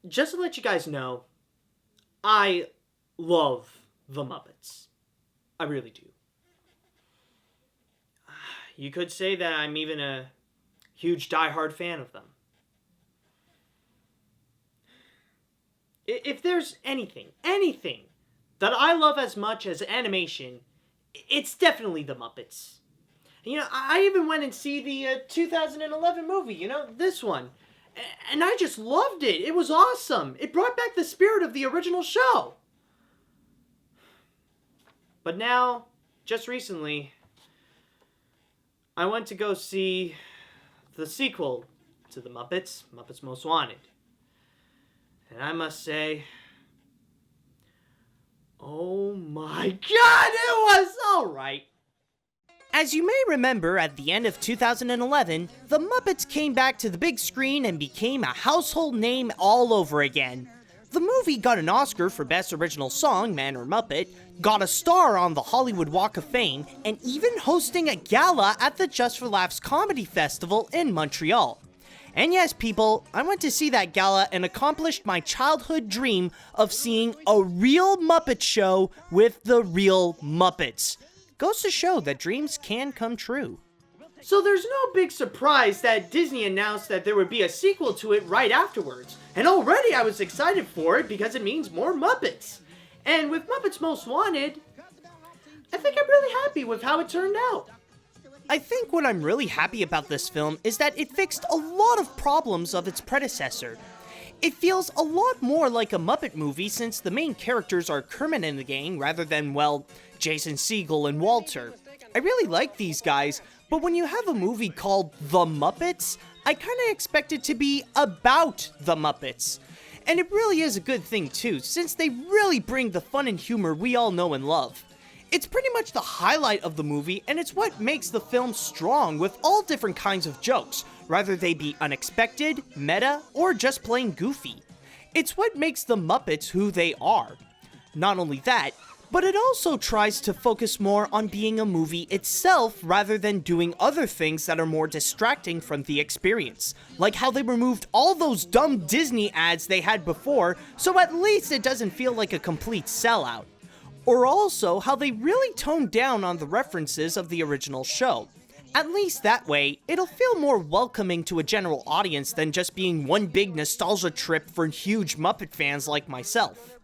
just to let you guys know, I love the Muppets. I really do. You could say that I'm even a huge die-hard fan of them. If there's anything that I love as much as animation, it's definitely the Muppets. I even went and see the 2011 movie, this one. And I just loved it. It was awesome. It brought back the spirit of the original show. But now, just recently, I went to go see the sequel to the Muppets, Muppets Most Wanted. And I must say, oh my god, it was alright. As you may remember, at the end of 2011, the Muppets came back to the big screen and became a household name all over again. The movie got an Oscar for Best Original Song, Man or Muppet, got a star on the Hollywood Walk of Fame, and even hosting a gala at the Just for Laughs Comedy Festival in Montreal. And yes, people, I went to see that gala and accomplished my childhood dream of seeing a real Muppet show with the real Muppets. Goes to show that dreams can come true. So there's no big surprise that Disney announced that there would be a sequel to it right afterwards. And already I was excited for it because it means more Muppets. And with Muppets Most Wanted, I think I'm really happy with how it turned out. I think what I'm really happy about this film is that it fixed a lot of problems of its predecessor. It feels a lot more like a Muppet movie since the main characters are Kermit and the gang rather than, well, Jason Segel and Walter. I really like these guys, but when you have a movie called The Muppets, I kinda expect it to be about the Muppets. And it really is a good thing too, since they really bring the fun and humor we all know and love. It's pretty much the highlight of the movie, and it's what makes the film strong with all different kinds of jokes, whether they be unexpected, meta, or just plain goofy. It's what makes the Muppets who they are. Not only that, but it also tries to focus more on being a movie itself rather than doing other things that are more distracting from the experience. Like how they removed all those dumb Disney ads they had before, so at least it doesn't feel like a complete sellout. Or also how they really toned down on the references of the original show. At least that way, it'll feel more welcoming to a general audience than just being one big nostalgia trip for huge Muppet fans like myself.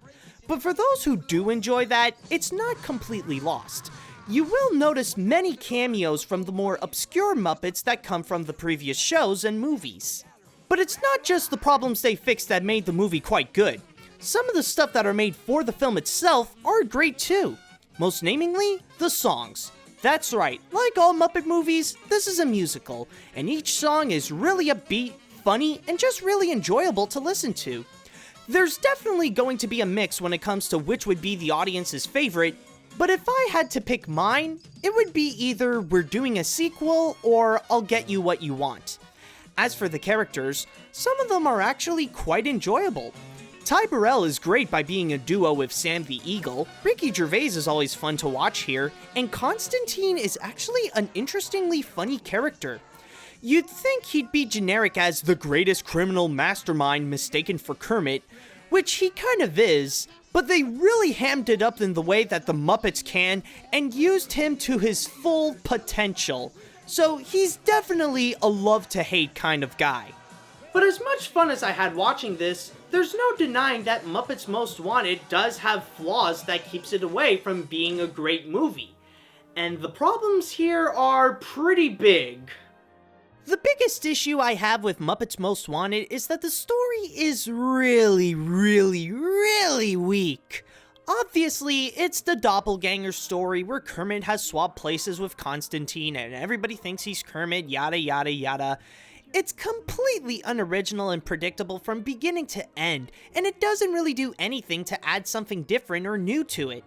But for those who do enjoy that, it's not completely lost. You will notice many cameos from the more obscure Muppets that come from the previous shows and movies. But it's not just the problems they fixed that made the movie quite good. Some of the stuff that are made for the film itself are great too. Most namingly, the songs. That's right, like all Muppet movies, this is a musical, and each song is really upbeat, funny, and just really enjoyable to listen to. There's definitely going to be a mix when it comes to which would be the audience's favorite, but if I had to pick mine, it would be either we're doing a sequel or I'll get you what you want. As for the characters, some of them are actually quite enjoyable. Ty Burrell is great by being a duo with Sam the Eagle, Ricky Gervais is always fun to watch here, and Constantine is actually an interestingly funny character. You'd think he'd be generic as the greatest criminal mastermind mistaken for Kermit, which he kind of is, but they really hammed it up in the way that the Muppets can and used him to his full potential. So he's definitely a love-to-hate kind of guy. But as much fun as I had watching this, there's no denying that Muppets Most Wanted does have flaws that keeps it away from being a great movie. And the problems here are pretty big. The biggest issue I have with Muppets Most Wanted is that the story is really weak. Obviously, it's the doppelganger story where Kermit has swapped places with Constantine and everybody thinks he's Kermit, yada yada yada. It's completely unoriginal and predictable from beginning to end, and it doesn't really do anything to add something different or new to it.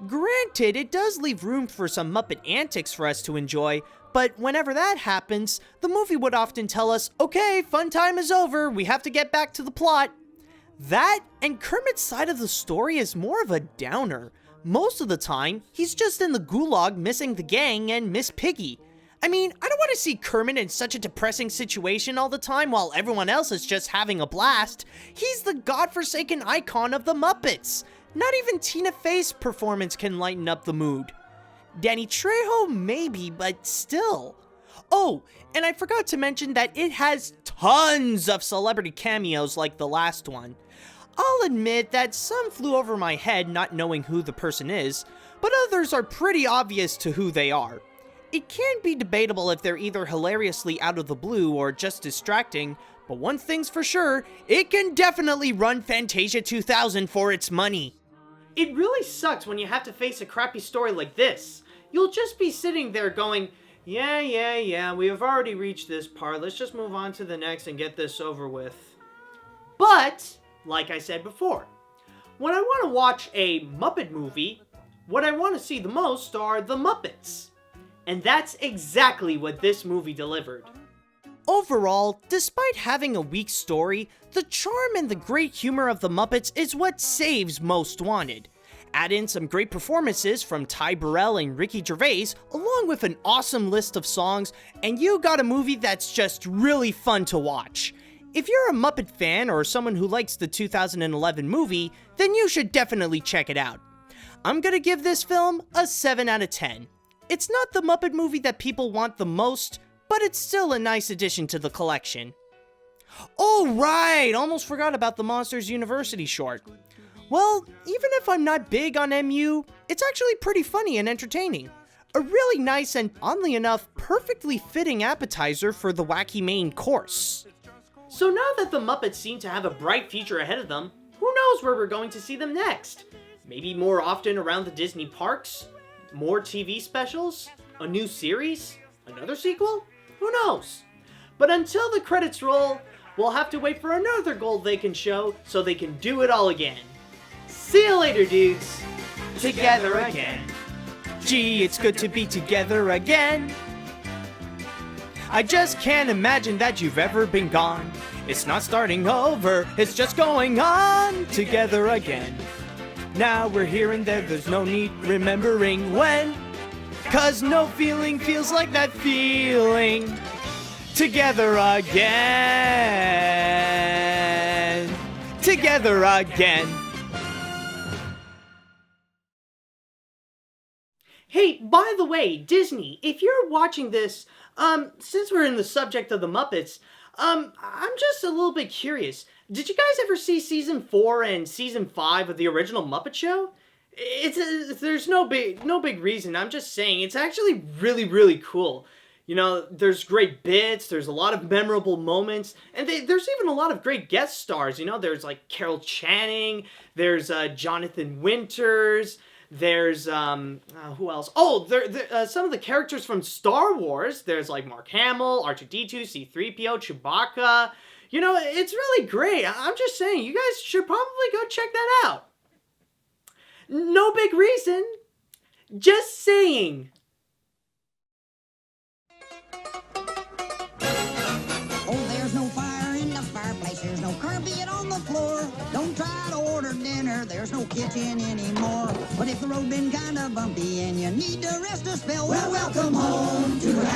Granted, it does leave room for some Muppet antics for us to enjoy, but whenever that happens, the movie would often tell us, okay, fun time is over, we have to get back to the plot. That, and Kermit's side of the story is more of a downer. Most of the time, he's just in the gulag missing the gang and Miss Piggy. I mean, I don't want to see Kermit in such a depressing situation all the time while everyone else is just having a blast. He's the godforsaken icon of the Muppets. Not even Tina Fey's performance can lighten up the mood. Danny Trejo maybe, but still. Oh, and I forgot to mention that it has tons of celebrity cameos like the last one. I'll admit that some flew over my head not knowing who the person is, but others are pretty obvious to who they are. It can be debatable if they're either hilariously out of the blue or just distracting, but one thing's for sure, it can definitely run Fantasia 2000 for its money. It really sucks when you have to face a crappy story like this. You'll just be sitting there going, yeah, we have already reached this part, let's just move on to the next and get this over with. But, like I said before, when I want to watch a Muppet movie, what I want to see the most are the Muppets. And that's exactly what this movie delivered. Overall, despite having a weak story, the charm and the great humor of the Muppets is what saves Most Wanted. Add in some great performances from Ty Burrell and Ricky Gervais, along with an awesome list of songs, and you got a movie that's just really fun to watch. If you're a Muppet fan or someone who likes the 2011 movie, then you should definitely check it out. I'm gonna give this film a 7 out of 10. It's not the Muppet movie that people want the most, but it's still a nice addition to the collection. Oh right, almost forgot about the Monsters University short. Well, even if I'm not big on MU, it's actually pretty funny and entertaining. A really nice and, oddly enough, perfectly fitting appetizer for the wacky main course. So now that the Muppets seem to have a bright future ahead of them, who knows where we're going to see them next? Maybe more often around the Disney parks? More TV specials? A new series? Another sequel? Who knows? But until the credits roll, we'll have to wait for another goal they can show so they can do it all again. See you later, dudes. Together again. Gee, it's good to be together again. I just can't imagine that you've ever been gone. It's not starting over, it's just going on together again. Now we're here and there's no need remembering when. 'Cause no feeling feels like that feeling. Together again. Together again. Hey, by the way, Disney, if you're watching this, since we're in the subject of the Muppets, I'm just a little bit curious. Did you guys ever see season 4 and season 5 of the original Muppet Show? There's no big reason. I'm just saying it's actually really cool. You know, there's great bits, there's a lot of memorable moments, and there's even a lot of great guest stars. You know, there's like Carol Channing, there's Jonathan Winters, there's who else? Oh, some of the characters from Star Wars. There's like Mark Hamill, R2-D2, C-3PO, Chewbacca. You know, it's really great. I'm just saying, you guys should probably go check that out. No big reason. Just saying. Oh, there's no fire in the fireplace. There's no carpet on the floor. Don't try to order dinner. There's no kitchen anymore. But if the road been kind of bumpy and you need to rest a spell, well, welcome home to happy